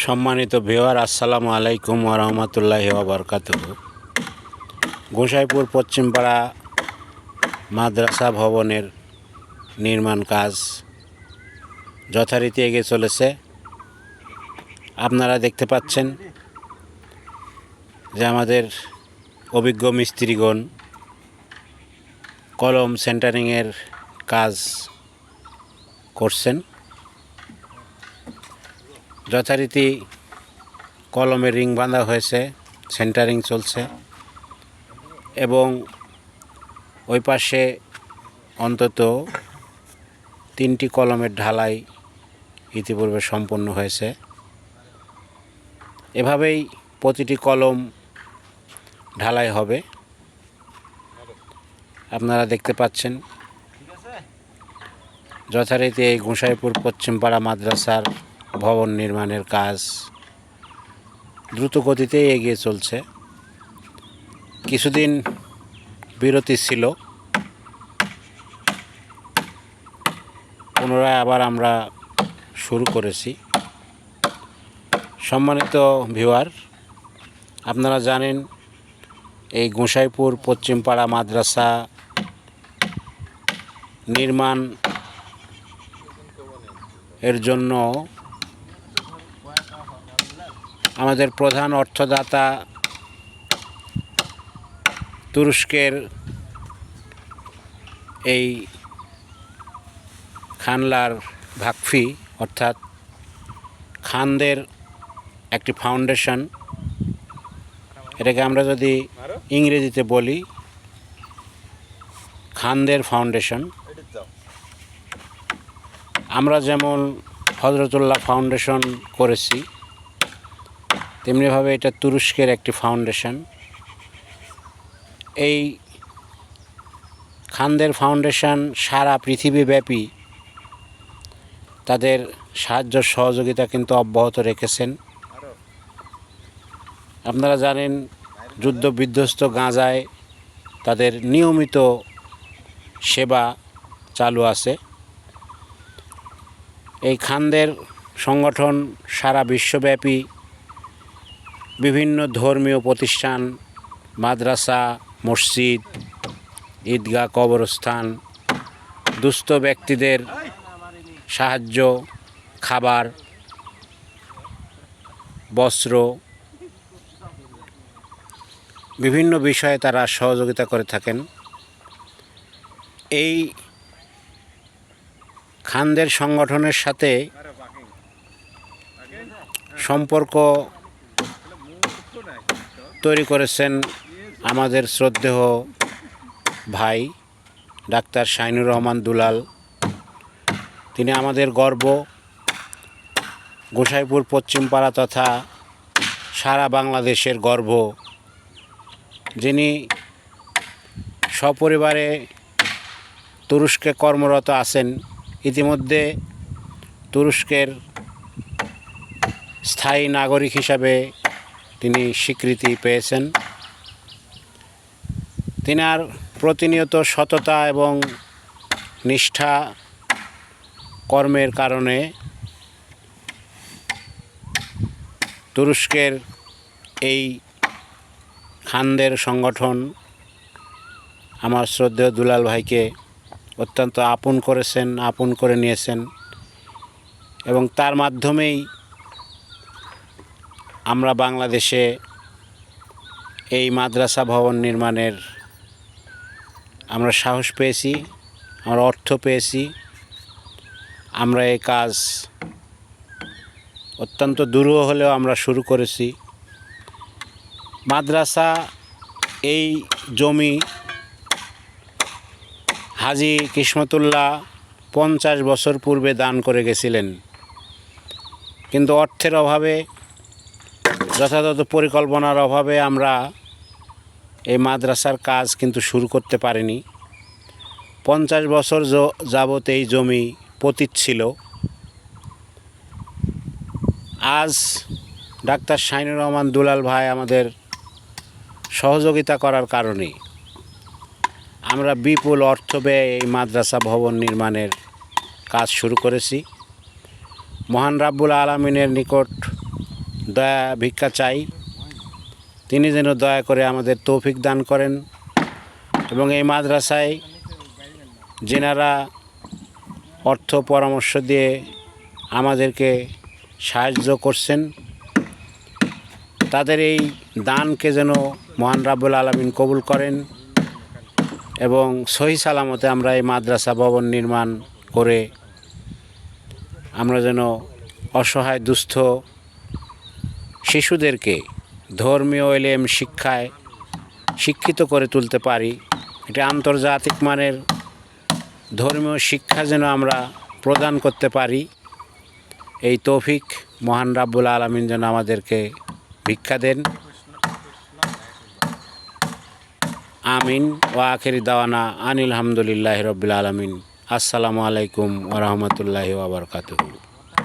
সম্মানিত ভিউয়ার, আসসালামু আলাইকুম ওয়া রাহমাতুল্লাহি ওয়া বারাকাতুহু। গোসাইপুর পশ্চিমপাড়া মাদ্রাসা ভবনের নির্মাণ কাজ যথারীতি এগিয়ে চলেছে। আপনারা দেখতে পাচ্ছেন যে আমাদের অভিজ্ঞ মিস্ত্রিগণ কলম সেন্টারিংয়ের কাজ করছেন। যথারীতি কলমের রিং বাঁধা হয়েছে, সেন্টারিং চলছে এবং ওই পাশে অন্তত 3টি কলমের ঢালাই ইতিপূর্বে সম্পন্ন হয়েছে। এভাবেই প্রতিটি কলম ঢালাই হবে। আপনারা দেখতে পাচ্ছেন যথারীতি এই গোসাইপুর পশ্চিমপাড়া মাদ্রাসার ভবন নির্মাণের কাজ দ্রুত গতিতে এগিয়ে চলছে। কিছুদিন বিরতি ছিল, পুনরায় আবার আমরা শুরু করেছি। সম্মানিত ভিউয়ার, আপনারা জানেন এই গোসাইপুর পশ্চিমপাড়া মাদ্রাসা নির্মাণ এর জন্য আমাদের প্রধান অর্থদাতা তুরস্কের এই খানলার ভাকফি অর্থাৎ খানদের একটি ফাউন্ডেশন, এটাকে আমরা যদি ইংরেজিতে বলি খানদের ফাউন্ডেশন। আমরা যেমন হযরতুল্লাহ ফাউন্ডেশন করেছি, তেমনিভাবে এটা তুরস্কের একটি ফাউন্ডেশন। এই খানদের ফাউন্ডেশন সারা পৃথিবীব্যাপী তাদের সাহায্য সহযোগিতা কিন্তু অব্যাহত রেখেছেন। আপনারা জানেন যুদ্ধ বিধ্বস্ত গাজায় তাদের নিয়মিত সেবা চালু আছে। এই খানদের সংগঠন সারা বিশ্বব্যাপী বিভিন্ন ধর্মীয় প্রতিষ্ঠান, মাদ্রাসা, মসজিদ, ঈদগাহ, কবরস্থান, দুস্থ ব্যক্তিদের সাহায্য, খাবার, বস্ত্র, বিভিন্ন বিষয়ে তারা সহযোগিতা করে থাকেন। এই খানদের সংগঠনের সাথে সম্পর্ক তৈরি করেছেন আমাদের শ্রদ্ধেয় ভাই ডাক্তার শাহিনুর রহমান দুলাল। তিনি আমাদের গর্ব, গোসাইপুর পশ্চিমপাড়া তথা সারা বাংলাদেশের গর্ব, যিনি সপরিবারে তুরস্কে কর্মরত আছেন। ইতিমধ্যে তুরস্কের স্থায়ী নাগরিক হিসাবে তিনি স্বীকৃতি পেয়েছেন। তিনার প্রতিনিয়ত সততা এবং নিষ্ঠা কর্মের কারণে তুরস্কের এই খানদের সংগঠন আমার শ্রদ্ধেয় দুলাল ভাইকে অত্যন্ত আপন করেছেন, আপন করে নিয়েছেন এবং তার মাধ্যমেই আমরা বাংলাদেশে এই মাদ্রাসা ভবন নির্মাণের আমরা সাহস পেয়েছি, আমরা অর্থ পেয়েছি। আমরা এই কাজ অত্যন্ত দুরূহ হলেও আমরা শুরু করেছি। মাদ্রাসা এই জমি হাজী কিসমতুল্লাহ 50 বছর পূর্বে দান করে গেছিলেন, কিন্তু অর্থের অভাবে, যথাযথ পরিকল্পনার অভাবে আমরা এই মাদ্রাসার কাজ কিন্তু শুরু করতে পারিনি। 50 বছর যাবত এই জমি পতিত ছিল। আজ ডাক্তার শাহিনুর রহমান দুলাল ভাই আমাদের সহযোগিতা করার কারণে আমরা বিপুল অর্থ ব্যয়ে এই মাদ্রাসা ভবন নির্মাণের কাজ শুরু করেছি। মহান রাব্বুল আলামিনের নিকট দয়া ভিক্ষা চাই, তিনি যেন দয়া করে আমাদের তৌফিক দান করেন এবং এই মাদ্রাসায় যেনারা অর্থ পরামর্শ দিয়ে আমাদেরকে সাহায্য করছেন, তাদের এই দানকে যেন মহান রাব্বুল আলামিন কবুল করেন এবং সহি সালামতে আমরা এই মাদ্রাসা ভবন নির্মাণ করে আমরা যেন অসহায় দুস্থ শিশুদেরকে ধর্মীয় ইলম শিক্ষায় শিক্ষিত করে তুলতে পারি। এটা আন্তর্জাতিক মানের ধর্মীয় শিক্ষা যেন আমরা প্রদান করতে পারি, এই তৌফিক মহান রাব্বুল আলামিন যেন আমাদেরকে ভিক্ষা দেন। আমিন। ওয়া আখিরি দাওয়ানা আনিল হামদুলিল্লাহি রাব্বিল আলামিন। আসসালামু আলাইকুম ওয়া রাহমাতুল্লাহি ওয়া বারাকাতুহু।